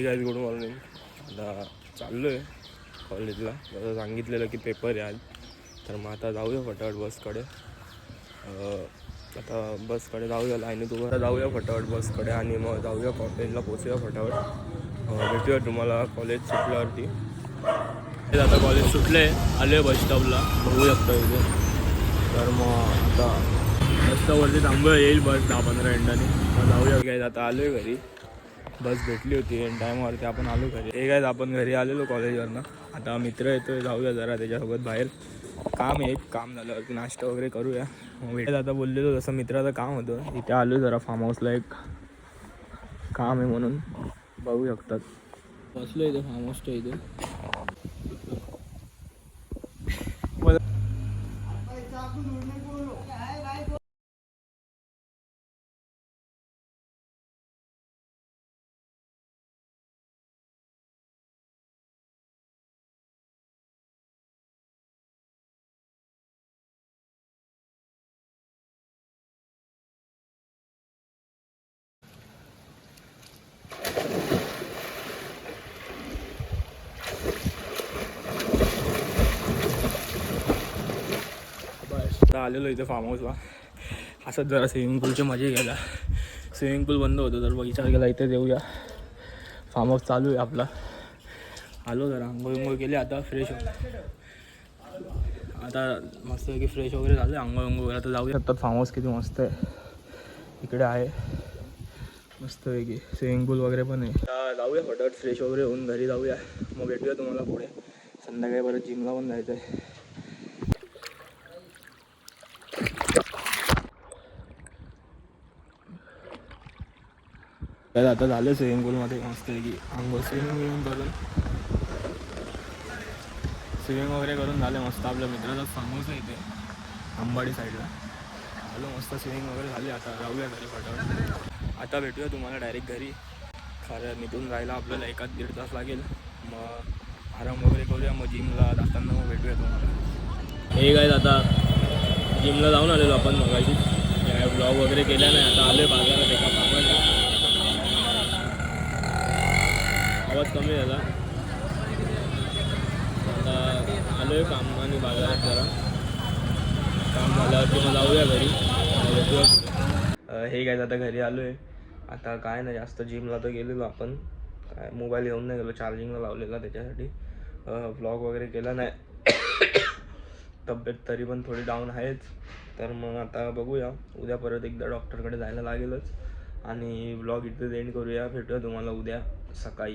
Guys good morning. आता चाललो आहे कॉलेजला. जसं सांगितलेलं की पेपर आहे आज, तर मग आता जाऊया फटाफट बसकडे. आता बसकडे जाऊया, लाईनी तुम्हाला जाऊया फटाफट बसकडे आणि मग जाऊया कॉलेजला, पोचूया फटाफट. भेटूया तुम्हाला कॉलेज सुटल्यावरती. आता कॉलेज सुटले, आले बस स्टॉपला, बघू शकता इथे. तर मग आता बस स्टॉपवरती थांबूया, येईल बस 10-15 मिनिटांनी, मग जाऊया. काय आता आलो आहे घरी, बस भेटली होती एन टाईमवरती, आपण आलो घरी. हे काय आपण घरी आलेलो कॉलेजवरनं. आता मित्र येतोय, जाऊया जरा त्याच्यासोबत बाहेर. काम आहे, काम झाल्यावरती नाश्ता वगैरे करूया. मग भेटेल. आता बोललेलो जसं मित्राचं काम होतं, इथे आलो जरा फार्म हाऊसला, एक काम आहे म्हणून. बघू शकतात, बसलो इथे फार्म हाऊसच्या इथे. आता आलेलो इथे फार्म हाऊसला, असंच जरा स्विमिंग पूलची मजा घ्यायला. स्विमिंग पूल बंद होतं तर विचार केला इथे देऊया. फार्म हाऊस चालू आहे आपला. आलो जरा आंघोळ केली, आता फ्रेश होतो. आता मस्त की फ्रेश वगैरे झालं, आंघोळ वगैरे. आता जाऊया. फार्म हाऊस किती मस्त आहे, इकडे आहे मस्त पैकी स्विमिंग पूल वगैरे पण आहे. आता जाऊया फटाफट फ्रेश वगैरे होऊन घरी जाऊया, मग भेटूया तुम्हाला पुढे. संध्याकाळी परत जिमला पण जायचं आहे. तर आता झालं स्विमिंग पूलमध्ये मस्त आहे की आंघोळ स्विमिंग वगैरे करून झालं मस्त. आपल्या मित्राचा फार्म हाऊस आहे इथे अंबाडी साईडला. आलो मस्त, स्विमिंग वगैरे झाली. आता जाऊया घरी फटाफट. आता भेटूया तुम्हाला डायरेक्ट घरी, कारण इथून जायला आपल्याला 1-1.5 तास लागेल. मग आराम वगैरे करूया, मग जिमला जाताना मग भेटूया तुम्हाला. हे काय, आता जिमला जाऊन आलेलो आपण मगाशी, ब्लॉग वगैरे केल्या नाही. आता आलो आहे बाजारात एका कामाने. आवाज कमी झाला. आता आलो आहे काम आणि बाजारात जरा काम झाल्यावरती मग जाऊया घरी. हे काय, आता घरी आलो आहे. आता काय नाही जास्त, जिमला तर गेलेलो आपण, काय मोबाईल घेऊन नाही गेलो, चार्जिंगला लावलेला त्याच्यासाठी. व्लॉग वगैरे केला नाही. तब्येत तरी पण थोडी डाऊन आहेच. तर मग आता बघूया, उद्या परत एकदा डॉक्टरकडे जायला लागेलच. आणि व्लॉग इथे एंड करूया. भेटूया तुम्हाला उद्या सकाळी.